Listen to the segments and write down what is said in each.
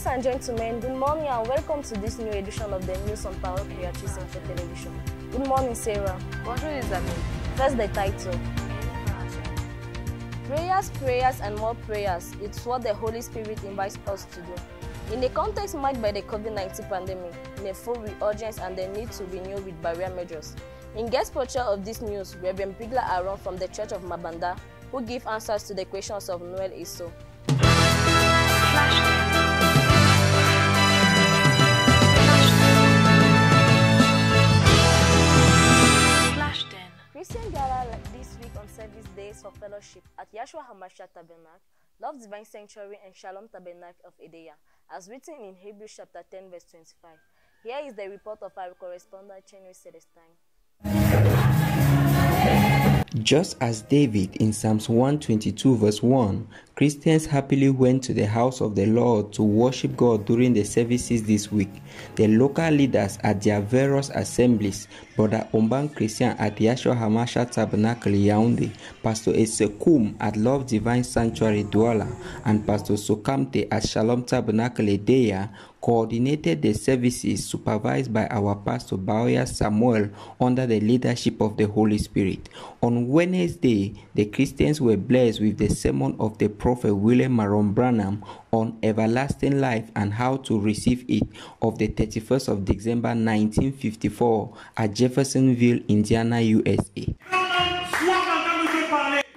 Ladies and gentlemen, good morning and welcome to this new edition of the News on Power Creatrice Info Television. Good morning, Sarah. Bonjour, Isabelle. First, the title. Prayers, and more prayers. It's what the Holy Spirit invites us to do. In a context marked by the COVID-19 pandemic, in a full resurgence and the need to renew with barrier measures. In guest portrait of this news, Reverend Bigla Aaron from the Church of Mabanda, who give answers to the questions of Noel Eso. Christian Gala this week on service days for fellowship at Yeshua HaMashiach Tabernacle, Love Divine Sanctuary and Shalom Tabernacle of Edea, as written in Hebrews chapter 10 verse 25. Here is the report of our correspondent Chenry Celestine. Just as David in Psalms 122 verse 1, Christians happily went to the house of the Lord to worship God during the services this week. The local leaders at their various assemblies, Brother Omban Christian at Yeshua HaMashiach Tabernacle Yaoundé, Pastor Esekum at Love Divine Sanctuary Douala, and Pastor Sokamte at Shalom Tabernacle Edea, coordinated the services supervised by our Pastor Baoya Samuel under the leadership of the Holy Spirit. On Wednesday, the Christians were blessed with the sermon of the Prophet William Maron Branham on everlasting life and how to receive it of the 31st of December 1954 at Jeffersonville, Indiana, USA.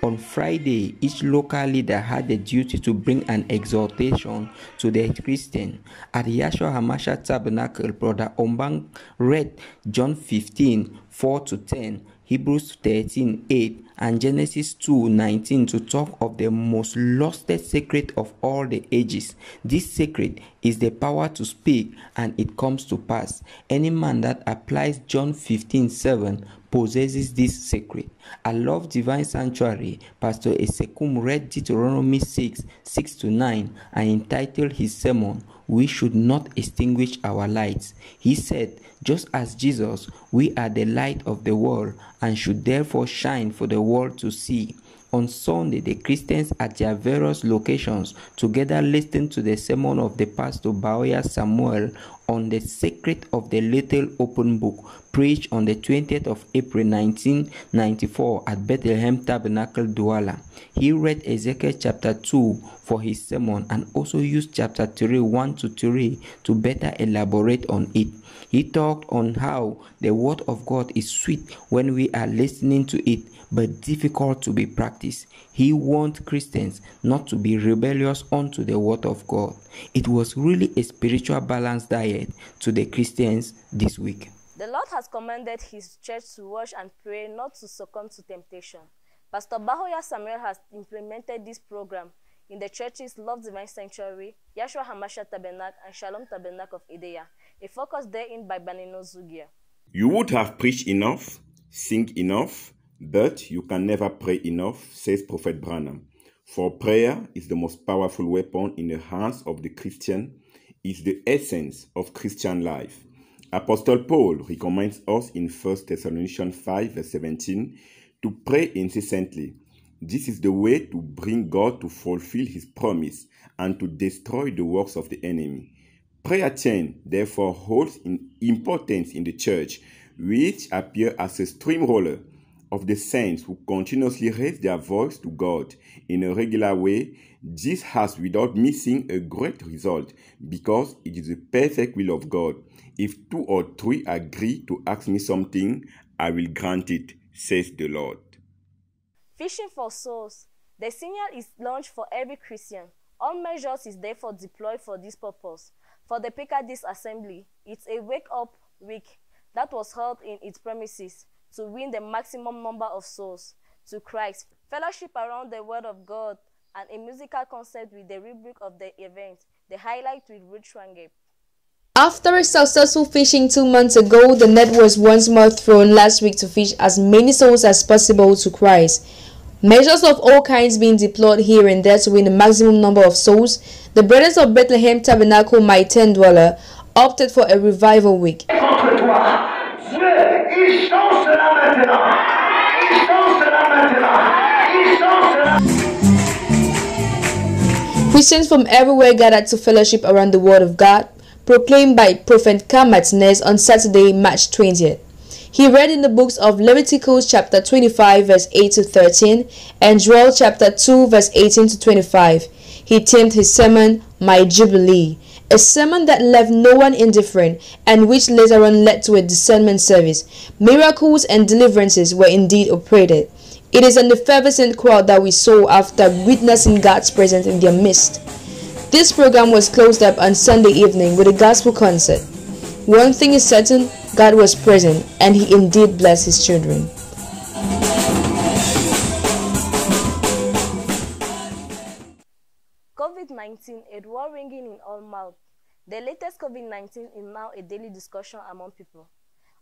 On Friday, each local leader had the duty to bring an exhortation to the Christian. At Yeshua HaMashiach Tabernacle, Brother Ombang read John 15, 4-10, Hebrews 13, 8, and Genesis 2, 19 to talk of the most lusted secret of all the ages. This secret is the power to speak, and it comes to pass. Any man that applies John 15, 7 possesses this secret. At Love Divine Sanctuary, Pastor Esekum read Deuteronomy 6, 6-9, and entitled his sermon, "We should not extinguish our lights." He said, just as Jesus, we are the light of the world and should therefore shine for the world to see. On Sunday, the Christians at their various locations together listened to the sermon of the Pastor Baoya Samuel on the secret of the little open book, preached on the 20th of April 1994 at Bethlehem Tabernacle Douala. He read Ezekiel chapter 2 for his sermon and also used chapter 3, 1-3 to better elaborate on it. He talked on how the word of God is sweet when we are listening to it, but difficult to be practiced. He warned Christians not to be rebellious unto the word of God. It was really a spiritual balanced diet to the Christians this week. The Lord has commanded his church to watch and pray, not to succumb to temptation. Pastor Bahoya Samuel has implemented this program in the churches Love Divine Sanctuary, Yeshua HaMashiach Tabernacle, and Shalom Tabernacle of Edea, a focus therein by Banino Zugia. You would have preached enough, sing enough, but you can never pray enough, says Prophet Branham. For prayer is the most powerful weapon in the hands of the Christian, is the essence of Christian life. Apostle Paul recommends us in 1 Thessalonians 5, verse 17, to pray incessantly. This is the way to bring God to fulfill his promise and to destroy the works of the enemy. Prayer chain therefore holds importance in the church, which appear as a streamroller of the saints who continuously raise their voice to God in a regular way. This has without missing a great result, because it is the perfect will of God. If 2 or 3 agree to ask me something, I will grant it, says the Lord. Fishing for souls. The signal is launched for every Christian. All measures is therefore deployed for this purpose. For the Picadis Assembly, it's a wake-up week that was held in its premises to win the maximum number of souls to Christ. Fellowship around the Word of God and a musical concert with the rubric of the event, the highlight with Ruth Schwange. After a successful fishing 2 months ago, the net was once more thrown last week to fish as many souls as possible to Christ. Measures of all kinds being deployed here and there to win the maximum number of souls. The Brothers of Bethlehem Tabernacle Maïten Douala opted for a revival week. Christians from everywhere gathered to fellowship around the Word of God, proclaimed by Prophet Kamatnes on Saturday, March 20th. He read in the books of Leviticus chapter 25 verse 8 to 13 and Joel chapter 2 verse 18 to 25. He termed his sermon, My Jubilee, a sermon that left no one indifferent and which later on led to a discernment service. Miracles and deliverances were indeed operated. It is an effervescent crowd that we saw after witnessing God's presence in their midst. This program was closed up on Sunday evening with a gospel concert. One thing is certain, God was present and He indeed blessed His children. COVID-19, a war ringing in all mouths. The latest COVID-19 is now a daily discussion among people.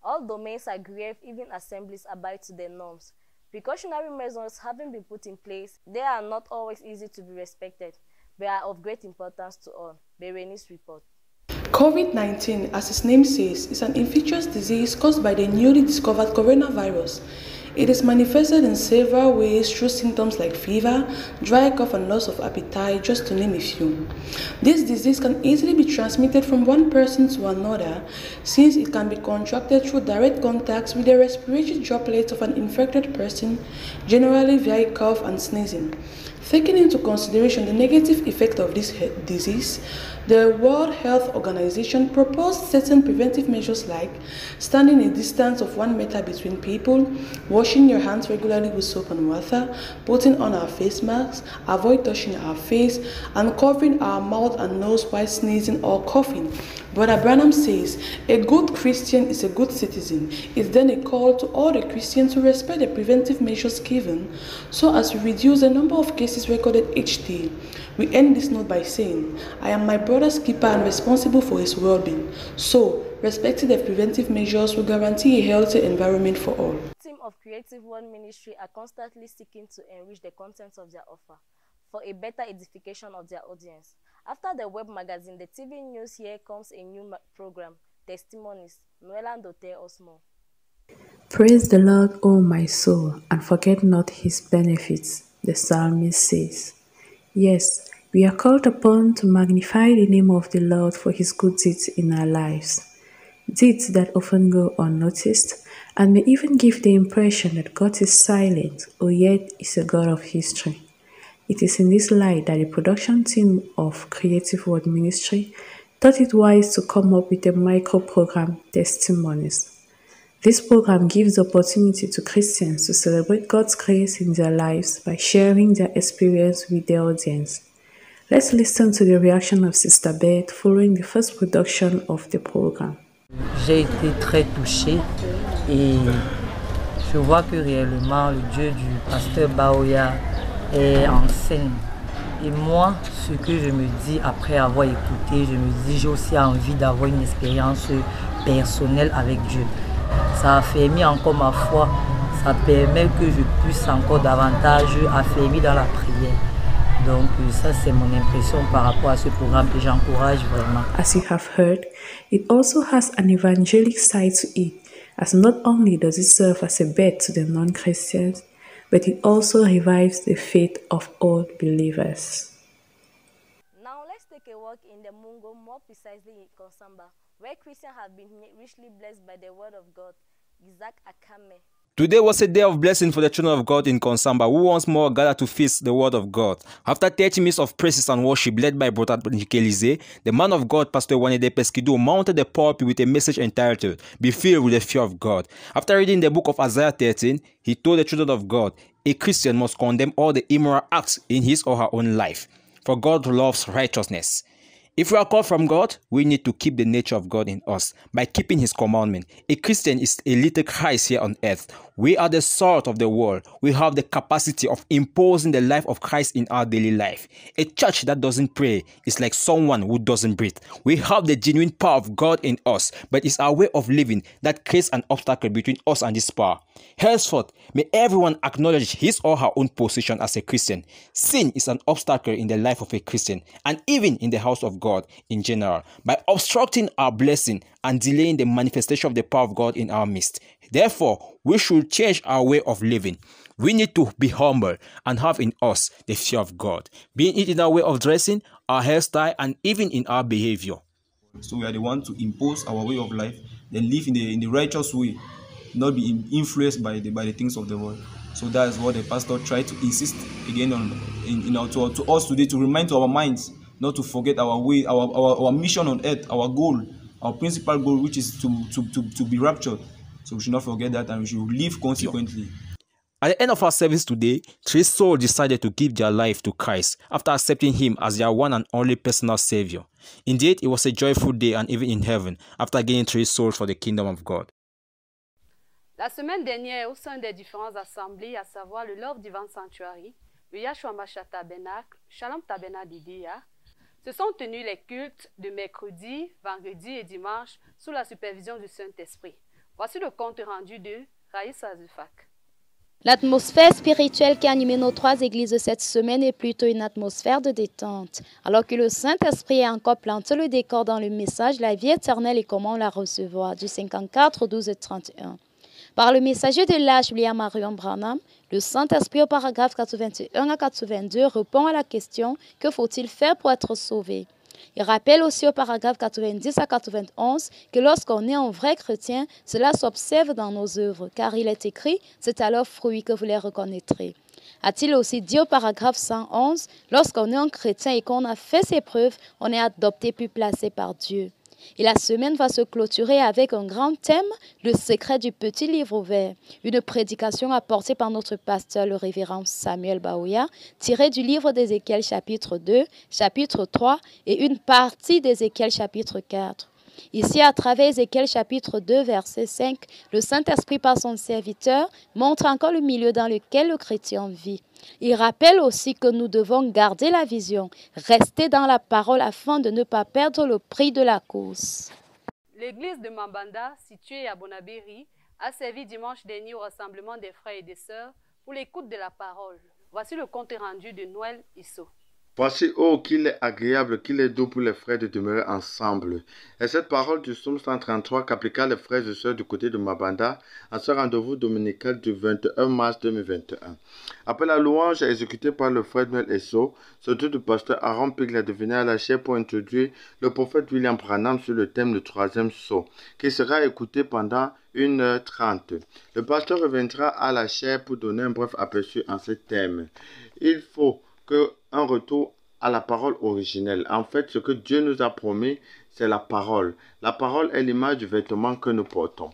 All domains are grave, even assemblies abide to their norms. Precautionary measures having been put in place, they are not always easy to be respected, but are of great importance to all. Berenice report. COVID-19, as its name says, is an infectious disease caused by the newly discovered coronavirus. It is manifested in several ways through symptoms like fever, dry cough, and loss of appetite, just to name a few. This disease can easily be transmitted from one person to another, since it can be contracted through direct contacts with the respiratory droplets of an infected person, generally via cough and sneezing. Taking into consideration the negative effect of this disease, the World Health Organization proposed certain preventive measures like standing a distance of 1 meter between people, washing your hands regularly with soap and water, putting on our face masks, avoid touching our face, and covering our mouth and nose while sneezing or coughing. Brother Branham says, a good Christian is a good citizen. It's then a call to all the Christians to respect the preventive measures given so as to reduce the number of cases recorded each day. We end this note by saying, I am my brother's keeper and responsible for his well-being. So, respecting the preventive measures will guarantee a healthy environment for all. The team of Creative Word Ministry are constantly seeking to enrich the contents of their offer for a better edification of their audience. After the web magazine, the TV news, here comes a new program, Testimonies. Noelando tell us more. Praise the Lord, O my soul, and forget not His benefits, the psalmist says. Yes, we are called upon to magnify the name of the Lord for His good deeds in our lives. Deeds that often go unnoticed and may even give the impression that God is silent or yet is a God of history. It is in this light that the production team of Creative Word Ministry thought it wise to come up with a micro-program, Testimonies. This program gives the opportunity to Christians to celebrate God's grace in their lives by sharing their experience with their audience. Let's listen to the reaction of Sister Beth following the first production of the program. J'ai été très touchée et je vois que réellement le Dieu du pasteur Baoya est en scène. Et moi, ce que je me dis après avoir écouté, je me dis j'ai aussi envie d'avoir une expérience personnelle avec Dieu. Ça affermit encore ma foi, ça permet que je puisse encore davantage affermir dans la prière. Donc ça c'est mon impression par rapport à ce programme que j'encourage vraiment. As you have heard, it also has an evangelic side to it, as not only does it serve as a bed to the non-Christians, but it also revives the faith of all believers. Now let's take a walk in the Mungo, more precisely in Konsamba, where Christians have been richly blessed by the word of God. Isaac Akame. Today was a day of blessing for the children of God in Konsamba, who once more gathered to feast the word of God. After 30 minutes of praises and worship led by Brother Nikelize, the man of God, Pastor Wanede Peskido, mounted the pulpit with a message entitled, Be Filled with the Fear of God. After reading the book of Isaiah 13, he told the children of God, a Christian must condemn all the immoral acts in his or her own life, for God loves righteousness. If we are called from God, we need to keep the nature of God in us by keeping His commandment. A Christian is a little Christ here on earth. We are the salt of the world. We have the capacity of imposing the life of Christ in our daily life. A church that doesn't pray is like someone who doesn't breathe. We have the genuine power of God in us, but it's our way of living that creates an obstacle between us and this power. Henceforth, may everyone acknowledge his or her own position as a Christian. Sin is an obstacle in the life of a Christian and even in the house of God in general by obstructing our blessing and delaying the manifestation of the power of God in our midst. Therefore, we should change our way of living. We need to be humble and have in us the fear of God, being it in our way of dressing, our hairstyle, and even in our behavior. So we are the ones to impose our way of life, then live in the righteous way, not be influenced by the things of the world. So that is what the pastor tried to insist again on to us today, to remind to our minds not to forget our way, our mission on earth, our goal, our principal goal, which is to be raptured. So we should not forget that, and we should live consequently. At the end of our service today, 3 souls decided to give their life to Christ after accepting Him as their one and only personal Savior. Indeed, it was a joyful day and even in heaven after gaining 3 souls for the kingdom of God. La semaine dernière, au sein des différentes assemblées, à savoir le Love Divine Sanctuary, le Yahshua Mashiach Tabernacle, Shalom Tabernacle d'Idéa, se sont tenus les cultes de mercredi, vendredi et dimanche sous la supervision du Saint-Esprit. Voici le compte rendu de Raïssa Azufak. L'atmosphère spirituelle qui a animé nos 3 églises de cette semaine est plutôt une atmosphère de détente. Alors que le Saint-Esprit a encore planté le décor dans le message « La vie éternelle et comment la recevoir » du 54 au 12 31. Par le messager de l'âge William Marion Branham, le Saint-Esprit au paragraphe 81 à 82 répond à la question « Que faut-il faire pour être sauvé ?» Il rappelle aussi au paragraphe 90 à 91 que lorsqu'on est un vrai chrétien, cela s'observe dans nos œuvres, car il est écrit « C'est à leurs fruits que vous les reconnaîtrez ». A-t-il aussi dit au paragraphe 111 « Lorsqu'on est un chrétien et qu'on a fait ses preuves, on est adopté puis placé par Dieu ». Et la semaine va se clôturer avec un grand thème, le secret du petit livre ouvert, une prédication apportée par notre pasteur, le révérend Samuel Baouya, tirée du livre d'Ézéchiel chapitre 2, chapitre 3 et une partie d'Ézéchiel chapitre 4. Ici, à travers Ézéchiel chapitre 2, verset 5, le Saint-Esprit par son serviteur montre encore le milieu dans lequel le chrétien vit. Il rappelle aussi que nous devons garder la vision, rester dans la parole afin de ne pas perdre le prix de la course. L'église de Mambanda, située à Bonabéry, a servi dimanche dernier au rassemblement des frères et des sœurs pour l'écoute de la parole. Voici le compte rendu de Noël Isso. Voici, oh, qu'il est agréable, qu'il est doux pour les frères de demeurer ensemble. Et cette parole du psaume 133 qu'appliqua les frères et sœurs du côté de Mabanda à ce rendez-vous dominical du 21 mars 2021. Après la louange exécutée par le frère Noël Esso, surtout du pasteur Aaron Pigler devenu à la chair pour introduire le prophète William Branham sur le thème du 3e sceau, qui sera écouté pendant 1h30. Le pasteur reviendra à la chair pour donner un bref aperçu en ce thème. Il faut un retour à la parole originelle. En fait, ce que Dieu nous a promis, c'est la parole. La parole est l'image du vêtement que nous portons.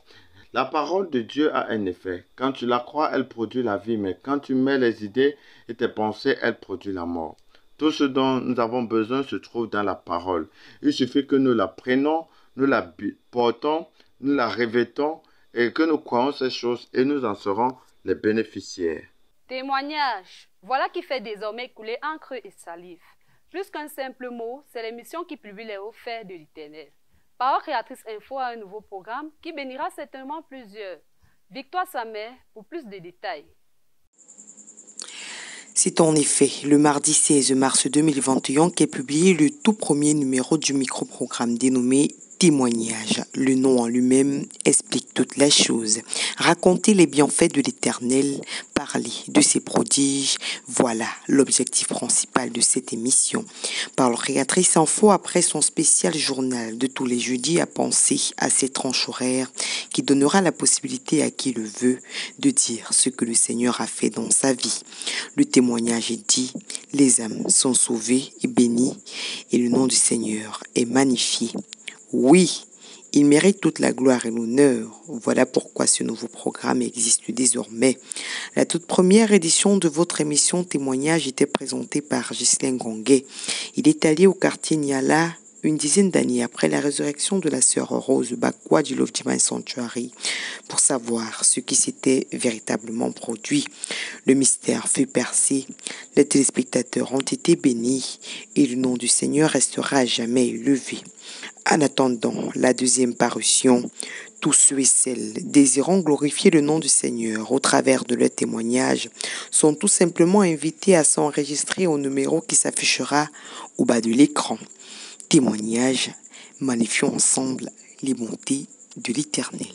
La parole de Dieu a un effet. Quand tu la crois, elle produit la vie, mais quand tu mets les idées et tes pensées, elle produit la mort. Tout ce dont nous avons besoin se trouve dans la parole. Il suffit que nous la prenons, nous la portons, nous la revêtons et que nous croyons ces choses et nous en serons les bénéficiaires. Témoignage. Voilà qui fait désormais couler encre et salive. Plus qu'un simple mot, c'est l'émission qui publie les hauts faits de l'Éternel. Parole Créatrice Info a un nouveau programme qui bénira certainement plusieurs. Victoire Samer pour plus de détails. C'est en effet le mardi 16 mars 2021 qu'est publié le tout premier numéro du micro-programme dénommé Témoignage. Le nom en lui-même explique toute la chose. Raconter les bienfaits de l'Éternel, parler de ses prodiges, voilà l'objectif principal de cette émission. Parole Créatrice Info, après son spécial journal de tous les jeudis, a pensé à cette tranche horaire qui donnera la possibilité à qui le veut de dire ce que le Seigneur a fait dans sa vie. Le témoignage est dit, les âmes sont sauvées et bénies et le nom du Seigneur est magnifié. Oui, il mérite toute la gloire et l'honneur. Voilà pourquoi ce nouveau programme existe désormais. La toute première édition de votre émission Témoignage était présentée par Ghislain Gonguet. Il est allé au quartier Niala une dizaine d'années après la résurrection de la sœur Rose Bakwa du Love Divine Sanctuary pour savoir ce qui s'était véritablement produit. Le mystère fut percé, les téléspectateurs ont été bénis et le nom du Seigneur restera à jamais élevé. En attendant la deuxième parution, tous ceux et celles désirant glorifier le nom du Seigneur au travers de leur témoignage sont tout simplement invités à s'enregistrer au numéro qui s'affichera au bas de l'écran. témoignage. Magnifions ensemble les bontés de l'Éternel.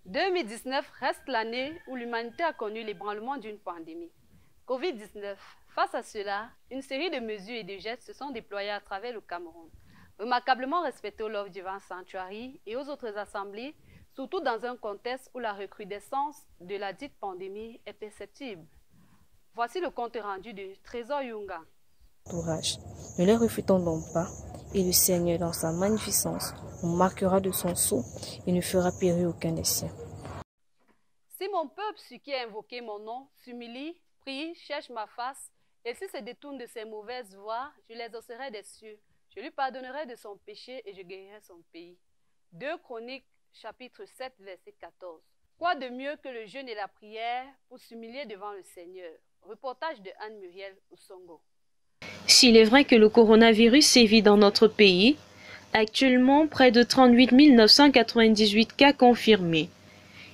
2019 reste l'année où l'humanité a connu l'ébranlement d'une pandémie. Covid-19. Face à cela, une série de mesures et de gestes se sont déployés à travers le Cameroun, remarquablement respectés au Love Divine Sanctuary et aux autres assemblées, surtout dans un contexte où la recrudescence de la dite pandémie est perceptible. Voici le compte rendu de Trésor Yunga. Ne les refutons donc pas, et le Seigneur, dans sa magnificence, nous marquera de son sceau et ne fera périr aucun des siens. Si mon peuple, ce qui a invoqué mon nom, s'humilie, prie, cherche ma face, et s'il se détourne de ses mauvaises voies, je l'exaucerai des cieux, je lui pardonnerai de son péché et je guérirai son pays. 2 Chroniques, chapitre 7, verset 14. Quoi de mieux que le jeûne et la prière pour s'humilier devant le Seigneur? Reportage de Anne-Muriel Ousongo. S'il est vrai que le coronavirus sévit dans notre pays, actuellement près de 38 998 cas confirmés.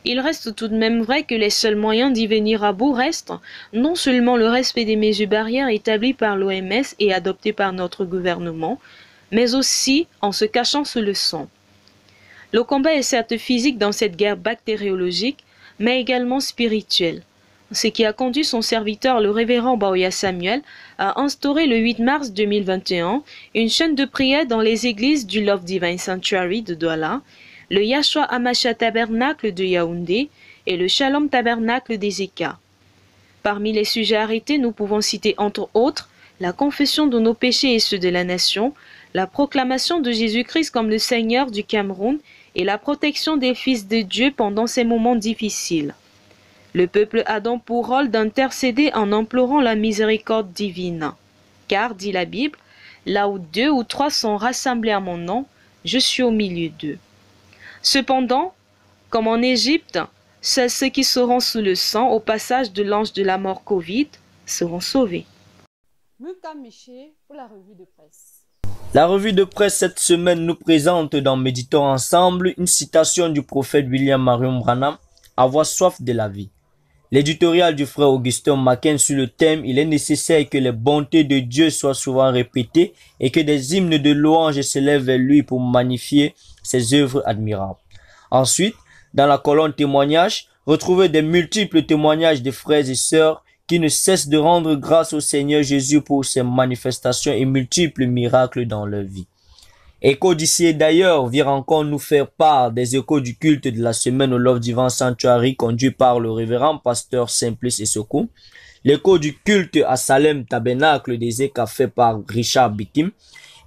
Il reste tout de même vrai que les seuls moyens d'y venir à bout restent non seulement le respect des mesures barrières établies par l'OMS et adoptées par notre gouvernement, mais aussi en se cachant sous le sang. Le combat est certes physique dans cette guerre bactériologique, mais également spirituel. Ce qui a conduit son serviteur, le révérend Baoya Samuel, à instaurer le 8 mars 2021 une chaîne de prière dans les églises du Love Divine Sanctuary de Douala, le Yashua Hamashiach Tabernacle de Yaoundé et le Shalom Tabernacle des Eka. Parmi les sujets arrêtés, nous pouvons citer entre autres la confession de nos péchés et ceux de la nation, la proclamation de Jésus-Christ comme le Seigneur du Cameroun et la protection des fils de Dieu pendant ces moments difficiles. Le peuple a donc pour rôle d'intercéder en implorant la miséricorde divine. Car, dit la Bible, là où 2 ou 3 sont rassemblés à mon nom, je suis au milieu d'eux. Cependant, comme en Égypte, seuls ceux qui seront sous le sang au passage de l'ange de la mort Covid seront sauvés. Muka Miché pour la revue de presse. La revue de presse cette semaine nous présente dans Méditons ensemble une citation du prophète William Marion Branham, « Avoir soif de la vie ». L'éditorial du frère Augustin Macken sur le thème « Il est nécessaire que les bontés de Dieu soient souvent répétées et que des hymnes de louange s'élèvent vers lui pour magnifier ses œuvres admirables. » Ensuite, dans la colonne témoignages, retrouvez des multiples témoignages de frères et sœurs qui ne cessent de rendre grâce au Seigneur Jésus pour ses manifestations et multiples miracles dans leur vie. Écho d'ici et d'ailleurs vient encore nous faire part des échos du culte de la semaine au Love Divine Sanctuary conduit par le révérend pasteur Simplice Essoko, l'écho du culte à Salem Tabernacle des Eka fait par Richard Bikim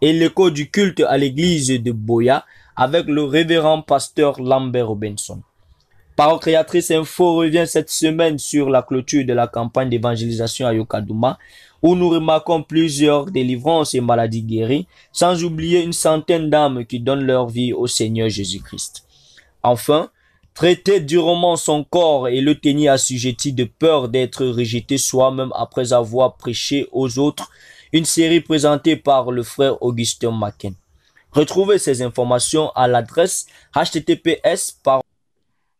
et l'écho du culte à l'église de Boya avec le révérend pasteur Lambert Robinson. Parole Créatrice Info revient cette semaine sur la clôture de la campagne d'évangélisation à Yokadouma, où nous remarquons plusieurs délivrances et maladies guéries, sans oublier une centaine d'âmes qui donnent leur vie au Seigneur Jésus-Christ. Enfin, traiter durement son corps et le tenir assujetti de peur d'être rejeté soi-même après avoir prêché aux autres, une série présentée par le frère Augustin Macken. Retrouvez ces informations à l'adresse https://.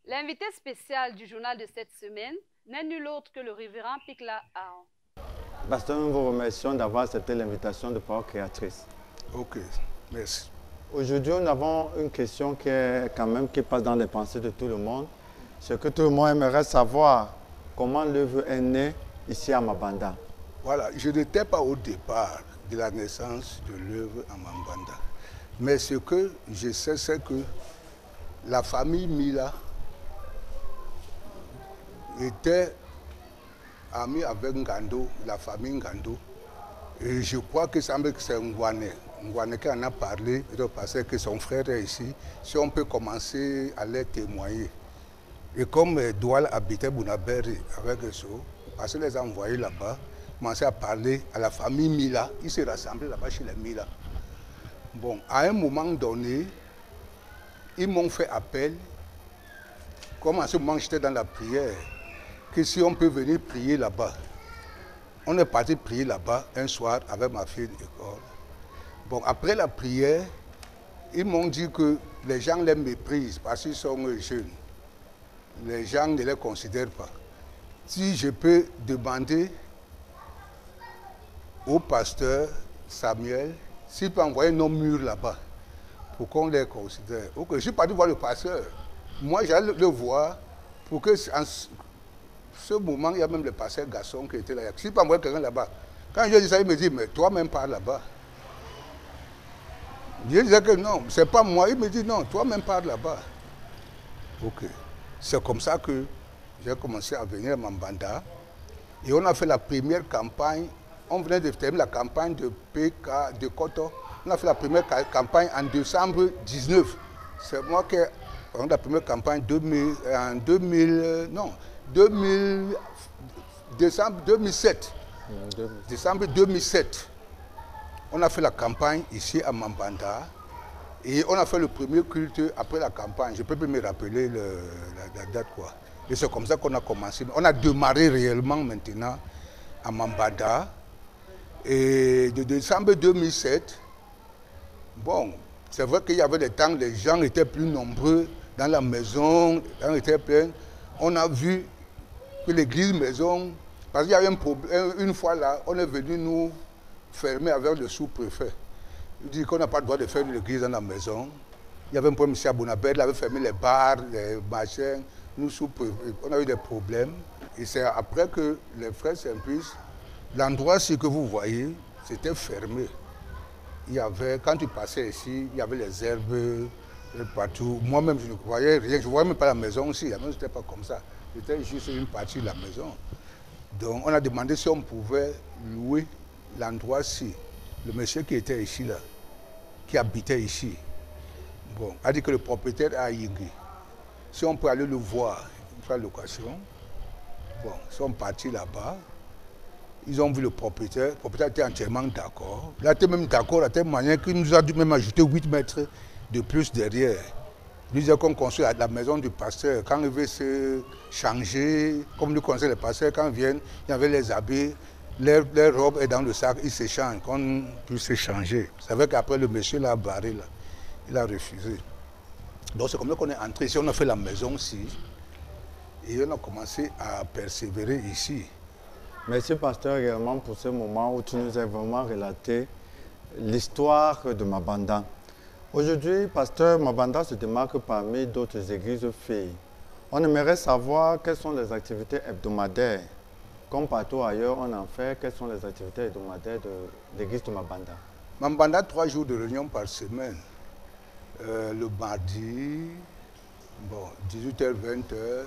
L'invité spécial du journal de cette semaine n'est nul autre que le révérend Pikla Aaron. Pasteur, nous vous remercions d'avoir accepté l'invitation de Parole Créatrice. Ok, merci. Aujourd'hui, nous avons une question qui passe dans les pensées de tout le monde. Ce que tout le monde aimerait savoir, comment l'œuvre est née ici à Mabanda. Voilà, je n'étais pas au départ de la naissance de l'œuvre à Mabanda. Mais ce que je sais, c'est que la famille Mila était amie avec Ngando, la famille Ngando. Et je crois que c'est Ngwane. Ngwane qui en a parlé, parce que son frère est ici. Si on peut commencer à les témoigner. Et comme Douala habitait Bounaberi avec eux, parce que les a envoyés là-bas, commençaient à parler à la famille Mila. Ils se rassemblaient là-bas chez les Mila. Bon, à un moment donné, ils m'ont fait appel, comme à ce moment j'étais dans la prière, que si on peut venir prier là-bas. On est parti prier là-bas un soir avec ma fille d'école. Bon, après la prière, ils m'ont dit que les gens les méprisent parce qu'ils sont jeunes. Les gens ne les considèrent pas. Si je peux demander au pasteur Samuel s'il peut envoyer nos murs là-bas, pour qu'on les considère. Ok, je suis parti voir le pasteur. Moi, j'allais le voir pour que, en ce moment, il y a même le pasteur garçon qui était là. S'il peut envoyer quelqu'un là-bas. Quand je dis ça, il me dit, mais toi-même pars là-bas. Je disais que non, c'est pas moi. Il me dit, non, toi-même pars là-bas. Ok. C'est comme ça que j'ai commencé à venir à Mambanda. Et on a fait la première campagne. On venait de terminer la campagne de PK de Koto. On a fait la première campagne en décembre 19. C'est moi qui ai fait la première campagne décembre 2007. Décembre 2007. On a fait la campagne ici à Mambanda. Et on a fait le premier culte après la campagne. Je ne peux plus me rappeler la date, quoi. Et c'est comme ça qu'on a commencé. On a démarré réellement maintenant à Mambanda. Et de décembre 2007, bon, c'est vrai qu'il y avait des temps où les gens étaient plus nombreux dans la maison, les gens étaient pleins. On a vu que l'église maison, parce qu'il y avait un problème, une fois là, on est venu nous fermer avec le sous-préfet. Il dit qu'on n'a pas le droit de faire une église dans la maison. Il y avait un problème ici à Bonabel, il avait fermé les bars, les machins. Nous, on a eu des problèmes. Et c'est après que les frères Saint-Priest, l'endroit ci que vous voyez, c'était fermé. Il y avait, quand tu passais ici, il y avait les herbes partout. Moi-même, je ne voyais rien. Je ne voyais même pas la maison aussi. La maison n'était pas comme ça. C'était juste une partie de la maison. Donc, on a demandé si on pouvait louer l'endroit-ci. Le monsieur qui était ici, là, qui habitait ici, bon, a dit que le propriétaire a Yingui. Si on peut aller le voir, faire location, bon, ils sont partis là-bas. Ils ont vu le propriétaire était entièrement d'accord. Il était même d'accord à telle manière qu'il nous a dû même ajouter 8 mètres de plus derrière. Il disait qu'on construit la maison du pasteur. Quand il veut se changer, comme nous connaissons les pasteurs, quand ils viennent, il y avait les habits, leur robe est dans le sac, ils s'échangent, qu'on puisse s'échanger. C'est vrai qu'après le monsieur l'a barré, là. Il a refusé. Donc c'est comme ça qu'on est entré ici, on a fait la maison ici. Et on a commencé à persévérer ici. Merci pasteur également pour ce moment où tu nous as vraiment relaté l'histoire de Mabanda. Aujourd'hui, pasteur, Mabanda se démarque parmi d'autres églises filles. On aimerait savoir quelles sont les activités hebdomadaires. Comme partout ailleurs, on en fait. Quelles sont les activités hebdomadaires de l'église de Mabanda? Mabanda, 3 jours de réunion par semaine. Le mardi, bon, 18h, 20h,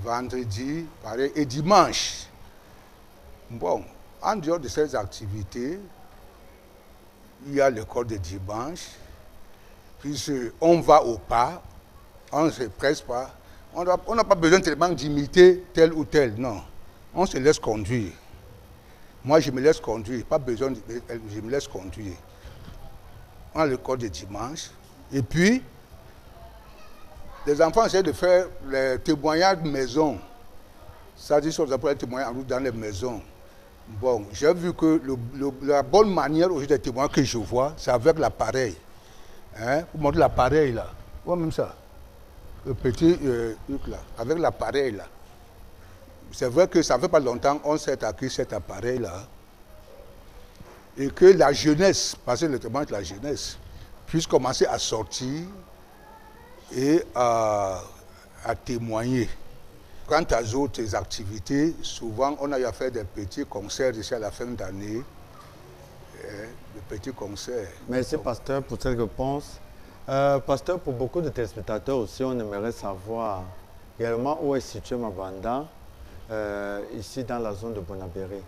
vendredi, pareil, et dimanche. Bon, en dehors de ces activités, il y a l'école de dimanche. Puis on va au pas, on ne se presse pas. On n'a pas besoin tellement d'imiter tel ou tel, non. On se laisse conduire. Moi, je me laisse conduire, pas besoin, je me laisse conduire. On a l'école de dimanche. Et puis, les enfants essaient de faire les témoignages maison. Ça dit sur les témoignages dans les maisons. Bon, j'ai vu que la bonne manière aujourd'hui des témoignages que je vois, c'est avec l'appareil. Hein? Vous montrez l'appareil là. Ouais, même ça. Le petit truc là. Avec l'appareil là. C'est vrai que ça ne fait pas longtemps qu'on s'est acquis cet appareil là. Et que la jeunesse, parce que le témoignage de la jeunesse, puisse commencer à sortir et à témoigner. Quant aux autres activités, souvent on a eu à faire des petits concerts ici à la fin d'année. Des petits concerts. Merci pasteur pour cette réponse. Pasteur, pour beaucoup de téléspectateurs aussi, on aimerait savoir réellement où est situé Mabanda, ici dans la zone de Bonabéry.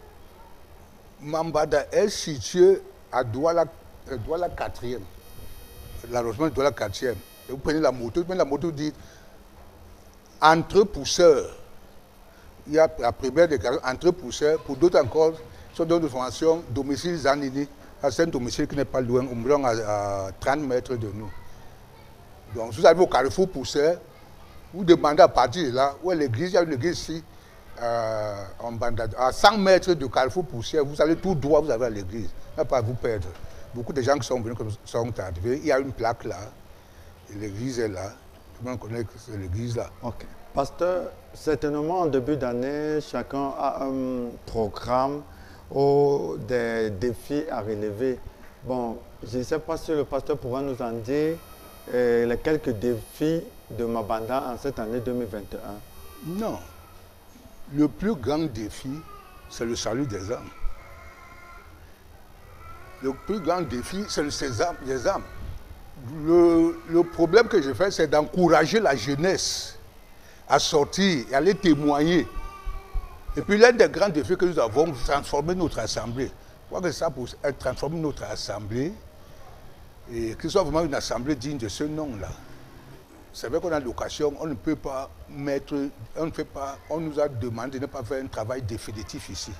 Mambanda est situé à Douala 4e. L'arrondissement de Douala 4e. Et vous prenez la moto dit entre pousseurs. Il y a la première déclaration entre pousseurs. Pour d'autres encore, sont d'autres formations, domicile Zanini. C'est un domicile qui n'est pas loin, à 30 mètres de nous. Donc, si vous arrivez au carrefour pousseur, vous demandez à partir de là, où est l'église, il y a une église ici, en Banda, à 100 mètres du carrefour poussière, vous allez tout droit, vous avez l'église. Il n'y a pas à vous perdre. Beaucoup de gens qui sont venus sont arrivés, il y a une plaque là, et l'église est là. Tout le monde connaît que c'est l'église là. Ok. Pasteur, certainement en début d'année, chacun a un programme ou des défis à relever Bon, je ne sais pas si le pasteur pourra nous en dire les quelques défis de Mabanda en cette année 2021. Non. Le plus grand défi, c'est le salut des âmes. Le plus grand défi, c'est les âmes. Le problème que je fais, c'est d'encourager la jeunesse à sortir et à aller témoigner. Et puis l'un des grands défis que nous avons, c'est transformer notre assemblée. Je crois que ça, pour transformer notre assemblée, et que ce soit vraiment une assemblée digne de ce nom-là. C'est vrai qu'on a l'occasion, on ne peut pas mettre, on nous a demandé de ne pas faire un travail définitif ici.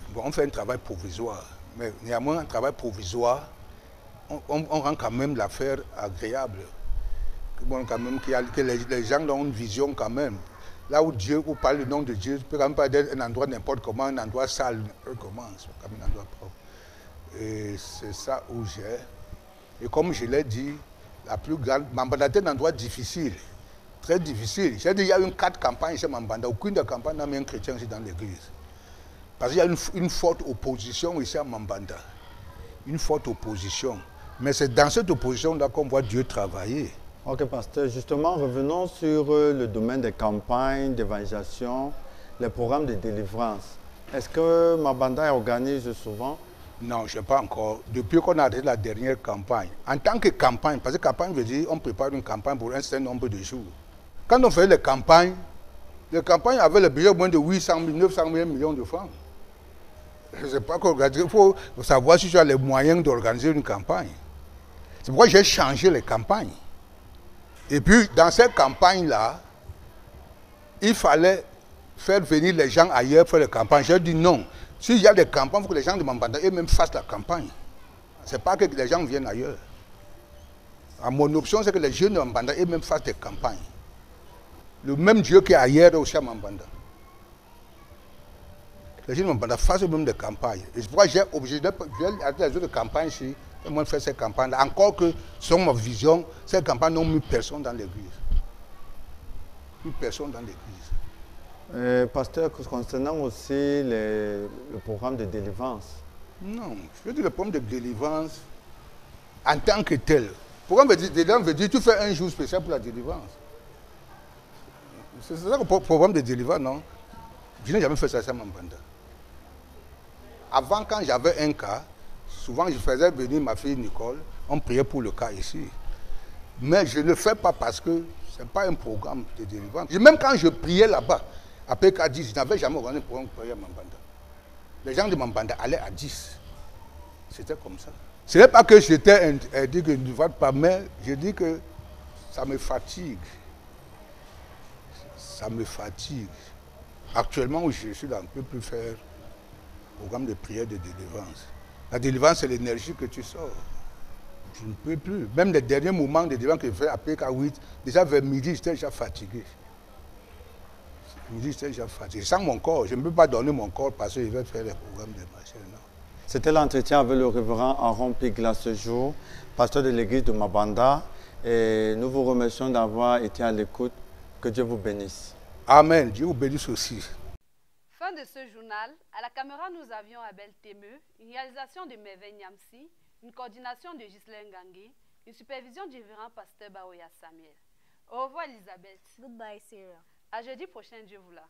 Bon, on fait un travail provisoire, mais néanmoins un travail provisoire, on rend quand même l'affaire agréable. Bon, quand même que les gens ont une vision quand même. Là où Dieu, où parle le nom de Dieu, peut quand même pas être un endroit n'importe comment, un endroit sale, comment, c'est comme un endroit propre. Et c'est ça où j'ai. Et comme je l'ai dit, la plus grande, Mambanda est un endroit difficile, très difficile. J'ai dit, il y a eu 4 campagnes chez Mambanda, aucune des campagnes n'a mis un chrétien ici dans l'église. Parce qu'il y a une forte opposition ici à Mambanda. Une forte opposition. Mais c'est dans cette opposition-là qu'on voit Dieu travailler. Ok, pasteur, justement, revenons sur le domaine des campagnes d'évangélisation, les programmes de délivrance. Est-ce que Mabanda organise souvent? Non, je ne sais pas encore. Depuis qu'on a arrêté la dernière campagne, en tant que campagne, parce que campagne veut dire qu'on prépare une campagne pour un certain nombre de jours. Quand on fait les campagnes avaient le budget de moins de 800 000, 900 000 millions de francs. Je ne sais pas quoi organiser. Il faut savoir si tu as les moyens d'organiser une campagne. C'est pourquoi j'ai changé les campagnes. Et puis, dans cette campagne-là, il fallait faire venir les gens ailleurs pour faire les campagnes. J'ai dit non. S'il y a des campagnes, il faut que les gens de Mambanda eux-mêmes fassent la campagne. Ce n'est pas que les gens viennent ailleurs. Mon option, c'est que les jeunes de Mambanda eux-mêmes fassent des campagnes. Le même Dieu qui est ailleurs aussi à Mambanda. Les jeunes de Mambanda fassent eux-mêmes des campagnes. Et c'est pourquoi j'ai obligé d'arrêter les autres campagnes ici. Et moi, faire ces campagnes-là. Encore que, selon ma vision, ces campagnes n'ont mis personne dans l'église. Plus personne dans l'église. Pasteur, concernant aussi le programme de délivrance. Non, je veux dire le programme de délivrance en tant que tel. Le programme de délivrance veut dire tu fais un jour spécial pour la délivrance. C'est ça le programme de délivrance, non? Je n'ai jamais fait ça à Mambanda. Avant, quand j'avais un cas, souvent je faisais venir ma fille Nicole, on priait pour le cas ici. Mais je ne le fais pas parce que ce n'est pas un programme de délivrance. Même quand je priais là-bas, à PK10, je n'avais jamais organisé un programme de prière à Mambanda. Les gens de Mambanda allaient à 10. C'était comme ça. Ce n'est pas que j'étais dit que je ne vote pas, mais je dis que ça me fatigue. Ça me fatigue. Actuellement, où je suis là, on ne peut plus faire programme de prière de délivrance. La délivrance, c'est l'énergie que tu sors. Je ne peux plus. Même les derniers moments de délivrance que je fais à PK8, déjà vers midi, j'étais déjà fatigué. Midi, j'étais déjà fatigué. Sans mon corps, je ne peux pas donner mon corps parce que je vais faire les programmes de machin. C'était l'entretien avec le révérend Aaron Pigla ce jour, pasteur de l'église de Mabanda. Et nous vous remercions d'avoir été à l'écoute. Que Dieu vous bénisse. Amen. Dieu vous bénisse aussi. Fin de ce journal. À la caméra, nous avions Abel Temeu, une réalisation de Merveille Niamsi, une coordination de Ghislaine Gangué, une supervision du révérend pasteur Baoya Samuel. Au revoir Elisabeth. Goodbye Sarah. À jeudi prochain, Dieu vous là.